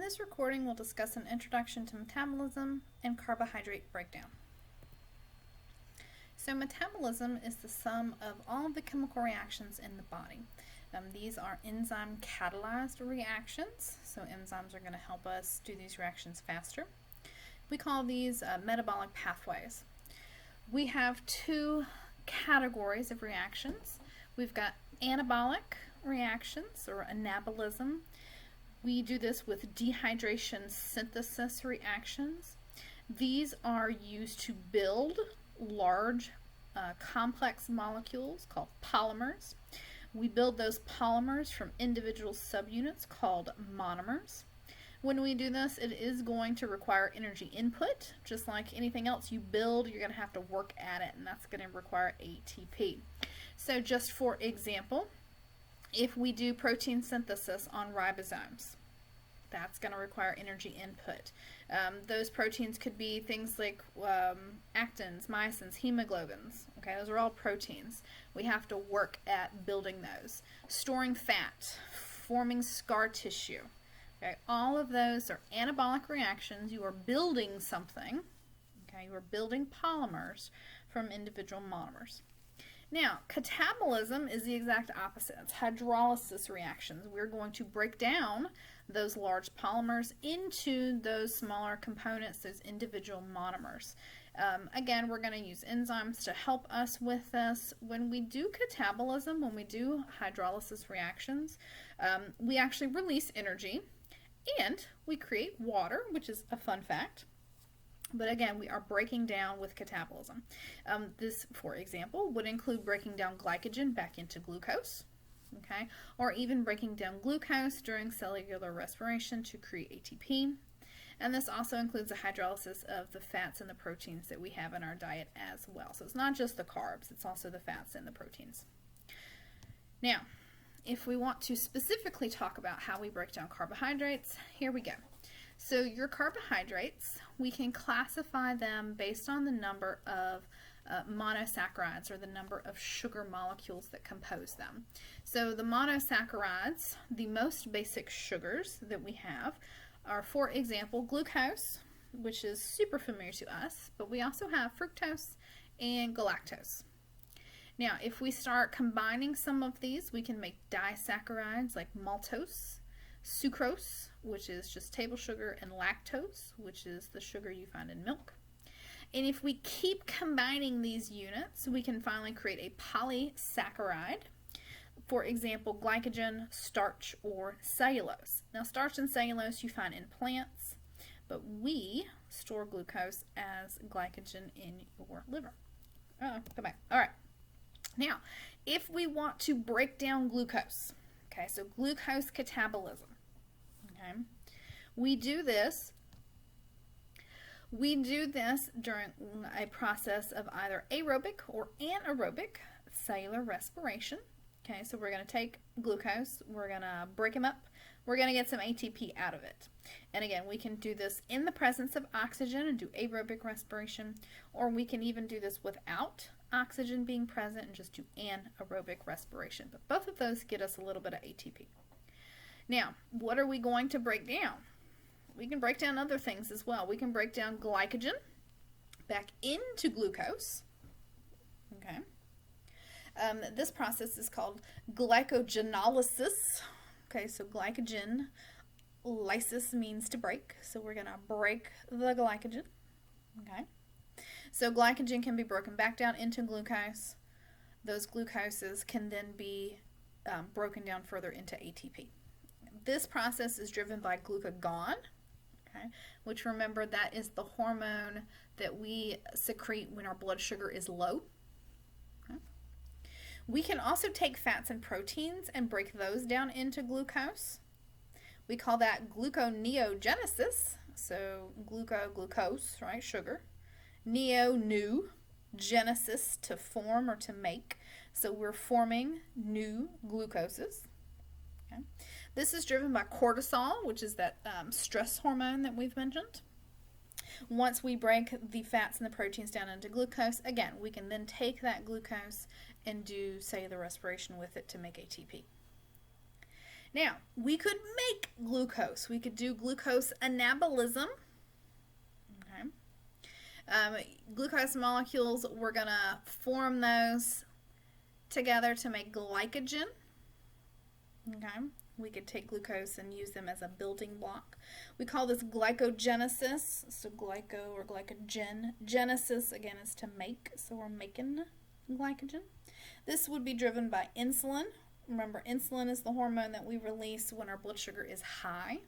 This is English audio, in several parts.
this recording, we'll discuss an introduction to metabolism and carbohydrate breakdown. So metabolism is the sum of all of the chemical reactions in the body. These are enzyme catalyzed reactions, so enzymes are going to help us do these reactions faster. We call these metabolic pathways. We have two categories of reactions. We've got anabolic reactions, or anabolism. We do this with dehydration synthesis reactions. These are used to build large complex molecules called polymers. We build those polymers from individual subunits called monomers. When we do this, it is going to require energy input. Just like anything else you build, you're going to have to work at it, and that's going to require ATP. So just for example, if we do protein synthesis on ribosomes, that's going to require energy input. Those proteins could be things like actins, myosins, hemoglobins. Okay, those are all proteins. We have to work at building those. Storing fat, forming scar tissue. Okay, all of those are anabolic reactions. You are building something. Okay, you are building polymers from individual monomers. Now, catabolism is the exact opposite. It's hydrolysis reactions. We're going to break down those large polymers into those smaller components, those individual monomers. Again, we're going to use enzymes to help us with this. When we do catabolism, when we do hydrolysis reactions, we actually release energy and we create water, which is a fun fact. But again, we are breaking down with catabolism. This, for example, would include breaking down glycogen back into glucose, okay, or even breaking down glucose during cellular respiration to create ATP. And this also includes the hydrolysis of the fats and the proteins that we have in our diet as well. So it's not just the carbs, it's also the fats and the proteins. Now, if we want to specifically talk about how we break down carbohydrates, here we go. So your carbohydrates, we can classify them based on the number of monosaccharides, or the number of sugar molecules that compose them. So the monosaccharides, the most basic sugars that we have, are, for example, glucose, which is super familiar to us, but we also have fructose and galactose. Now, if we start combining some of these, we can make disaccharides like maltose, sucrose, which is just table sugar, and lactose, which is the sugar you find in milk. And if we keep combining these units, we can finally create a polysaccharide. For example, glycogen, starch, or cellulose. Now, starch and cellulose you find in plants, but we store glucose as glycogen in your liver. Oh, come back. All right. Now, if we want to break down glucose, okay, so glucose catabolism, okay, we do this during a process of either aerobic or anaerobic cellular respiration. Okay, so we're going to take glucose, we're going to break them up, we're going to get some ATP out of it. And again, we can do this in the presence of oxygen and do aerobic respiration, or we can even do this without oxygen being present and just do anaerobic respiration. But both of those get us a little bit of ATP. Now, what are we going to break down? We can break down other things as well. We can break down glycogen back into glucose. Okay. This process is called glycogenolysis. Okay, so glycogen, lysis means to break. So we're going to break the glycogen. Okay. So glycogen can be broken back down into glucose. Those glucoses can then be broken down further into ATP. This process is driven by glucagon, okay, which, remember, that is the hormone that we secrete when our blood sugar is low. Okay. We can also take fats and proteins and break those down into glucose. We call that gluconeogenesis. So glucose, right, sugar. New, genesis, to form or to make. So we're forming new glucoses. Okay. This is driven by cortisol, which is that stress hormone that we've mentioned. Once we break the fats and the proteins down into glucose, again, we can then take that glucose and do cellular respiration with it to make ATP. Now, we could make glucose. We could do glucose anabolism. Okay. Glucose molecules, we're going to form those together to make glycogen. Okay. We could take glucose and use them as a building block. We call this glycogenesis. So glyco or glycogen. Genesis, again, is to make. So we're making glycogen. This would be driven by insulin. Remember, insulin is the hormone that we release when our blood sugar is high.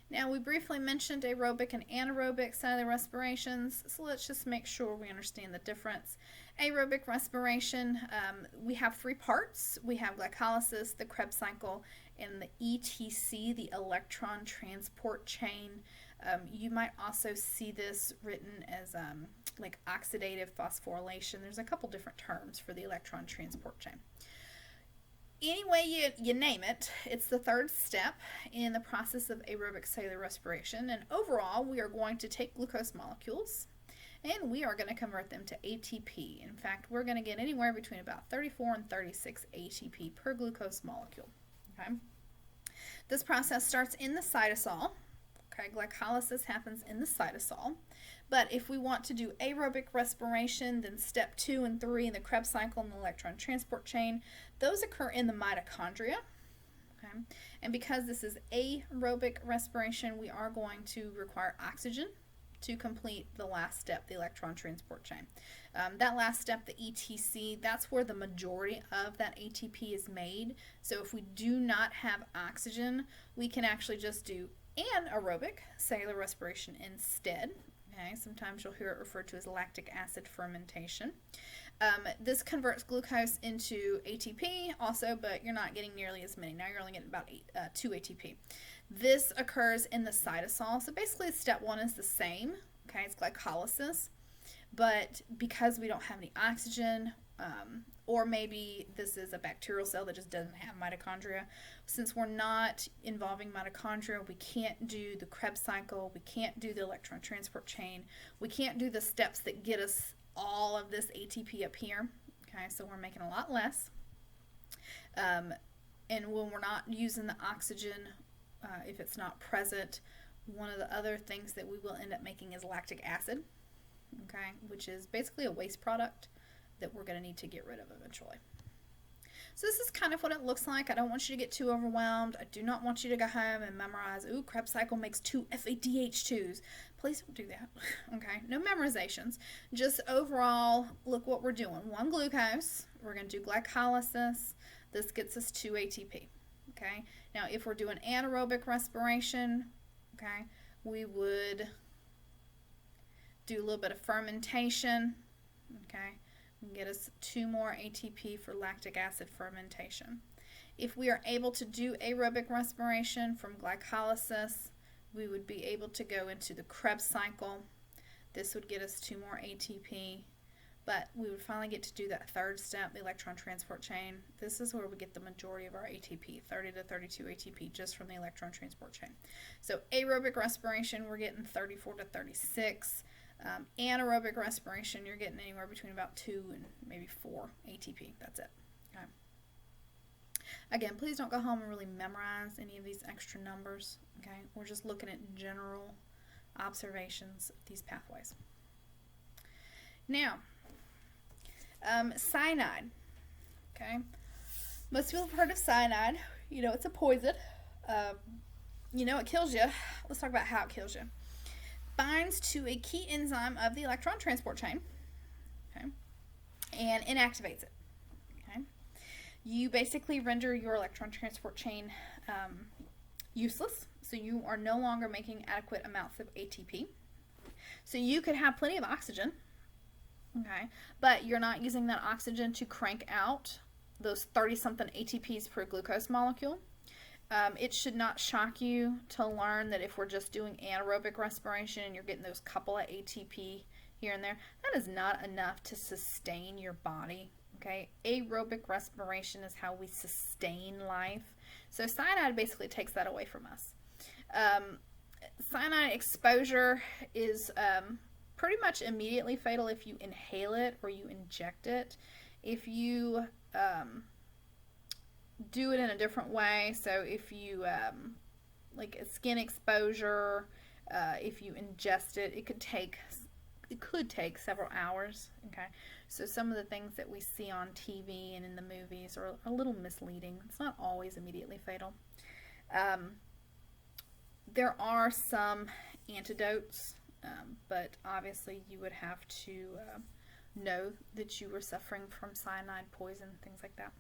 Now, we briefly mentioned aerobic and anaerobic cellular respirations, so let's just make sure we understand the difference. Aerobic respiration, we have three parts. We have glycolysis, the Krebs cycle, and the ETC, the electron transport chain. You might also see this written as like oxidative phosphorylation. There's a couple different terms for the electron transport chain. Any way you name it, it's the third step in the process of aerobic cellular respiration. And overall, we are going to take glucose molecules and we are going to convert them to ATP. In fact, we're going to get anywhere between about 34 and 36 ATP per glucose molecule. Okay? This process starts in the cytosol. Okay, glycolysis happens in the cytosol. But if we want to do aerobic respiration, then step 2 and 3 in the Krebs cycle and the electron transport chain, those occur in the mitochondria. Okay? And because this is aerobic respiration, we are going to require oxygen to complete the last step, the electron transport chain. That last step, the ETC, that's where the majority of that ATP is made. So if we do not have oxygen, we can actually just do anaerobic cellular respiration instead. Okay, sometimes you'll hear it referred to as lactic acid fermentation. This converts glucose into ATP also, but you're not getting nearly as many. Now you're only getting about 2 ATP. This occurs in the cytosol. So basically step 1 is the same. Okay, it's glycolysis. But because we don't have any oxygen, or maybe this is a bacterial cell that just doesn't have mitochondria, since we're not involving mitochondria, we can't do the Krebs cycle, we can't do the electron transport chain, we can't do the steps that get us all of this ATP up here. Okay, so we're making a lot less. And when we're not using the oxygen, if it's not present, one of the other things that we will end up making is lactic acid. Okay, which is basically a waste product that we're going to need to get rid of eventually. So this is kind of what it looks like. I don't want you to get too overwhelmed. I do not want you to go home and memorize, ooh, Krebs cycle makes 2 FADH2s. Please don't do that. Okay, no memorizations. Just overall, look what we're doing. 1 glucose. We're going to do glycolysis. This gets us 2 ATP. Okay, now if we're doing anaerobic respiration, okay, we would do a little bit of fermentation, okay, and get us 2 more ATP for lactic acid fermentation. If we are able to do aerobic respiration from glycolysis, we would be able to go into the Krebs cycle. This would get us 2 more ATP, but we would finally get to do that third step, the electron transport chain. This is where we get the majority of our ATP, 30 to 32 ATP just from the electron transport chain. So aerobic respiration, we're getting 34 to 36. Anaerobic respiration, you're getting anywhere between about 2 and maybe 4 ATP. That's it. Okay. Again, please don't go home and really memorize any of these extra numbers. Okay, we're just looking at general observations of these pathways. Now, cyanide. Okay, most people have heard of cyanide. You know, it's a poison. You know, it kills you. Let's talk about how it kills you. Binds to a key enzyme of the electron transport chain, okay, and inactivates it. Okay, you basically render your electron transport chain useless, so you are no longer making adequate amounts of ATP. So you could have plenty of oxygen, okay, but you're not using that oxygen to crank out those 30-something ATPs per glucose molecule. It should not shock you to learn that if we're just doing anaerobic respiration and you're getting those couple of ATP here and there, that is not enough to sustain your body. Okay, aerobic respiration is how we sustain life. So cyanide basically takes that away from us. Cyanide exposure is pretty much immediately fatal if you inhale it or you inject it. If you do it in a different way. So if you like a skin exposure, if you ingest it, it could take several hours. Okay, so some of the things that we see on TV and in the movies are a little misleading. It's not always immediately fatal. There are some antidotes, but obviously you would have to know that you were suffering from cyanide poison, things like that.